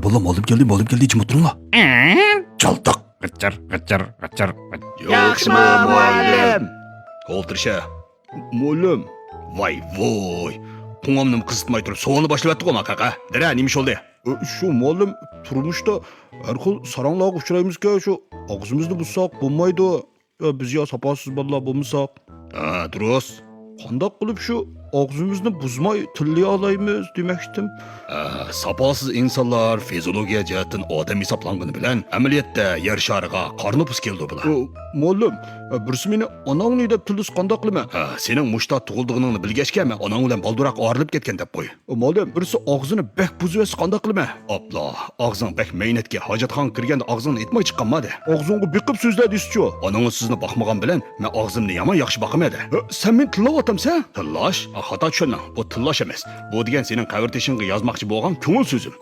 Bolam olib keldi ichim o'tiringlar. Chaltaq. G'achar. Yaxshimi, muallim? O'ltirsha. Muallim. Voy. Qung'omni qizitmay turib savolni boshlayapti qo'ma qaqa. Dira, nima ish oldi? Shu muallim turmushda har xil saranglarga uchraymiz-ku, shu og'zimizni buzsaq bo'lmaydi. Biz yo sapasiz bolalar bo'lmasak, Ha, durust. qandoq qilib shu og'zimizni buzmay tillay olamiz demoqchidim. Sapasiz insonlar fiziologiya jihatdan odam hisoblangani bilan amaliyotda yer shariga qarnupus keldi bular. Muallim, birisi meni onangni deb tildiz qandoq qilaman? Sening mushta tug'ildig'ingni bilgachkami, onang bilan balduroq og'rilib ketgan deb qo'y. Muallim, birisi og'zini bek buzibsa qandoq qilaman? Opla, og'zing bek maynatga hojatxonaga kirganda og'zingni etmay chiqqanmadi. Og'zingga biqib so'zladingiz-ku. Onang sizni boqmagan bilan men og'zimni yomon yaxshi boqamadi. Sen meni tillayapsan? Tillash? Xato tushunding. Bu tillash emas. Bu degan sening qavrtishingga yozmoqchi bo'lgan ko'ngil so'zim.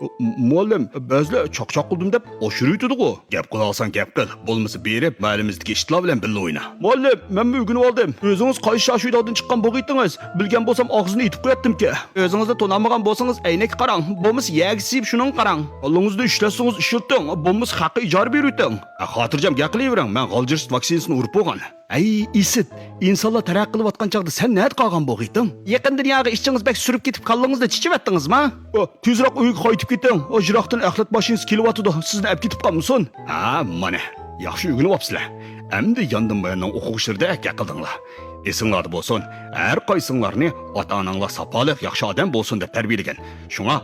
Muallim, ba'zilar choq-choq qildim deb oshiriydi-ku. Gap qilolsang gap qil. Bo'lmasa berib, ma'limizdagi ishlar bilan birga o'yna. Muallim, men o'rganib oldim. O'zingiz qaysi shashuydan chiqqan bo'g'itdingiz? Bilgan bo'lsam og'zini itib qo'yatdim-ki. O'zingizda to'namagan bo'lsangiz aynak qarang. Bo'lmasa yagsib shuning qarang. Qo'lingizda ishlasangiz ishlatding. Bo'lmasa haqqi ijara beriting. Xotirjam gap qilavering. Men g'oljirst vaksinasini urib bo'lgan. Ay, isit. Insonlar taraqqiy qilayotgan chaqda sen nima qilgan bo'g'itding? Yaqin dunyoga ishchingiz bak surib ketib qolingizda chichivatdingizmi? Tezroq uyga qaytib keting. O jiroqdan axlat mashinasi kelyapti. Sizni olib ketib qolmasin. Ha, mana. Yaxshi o'rganibsizlar. Endi yondan bayondan o'quvchilarda qildinglar. Esinglarda bo'lsin, har qaysinglarni ota-onanglar sopoliq yaxshi odam bo'lsin deb tarbiyalagan. Shunga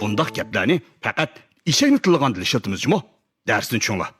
bundaq gaplarni faqat ishakni tilaganda ishlatimiz-mi? Darsni tushunglar.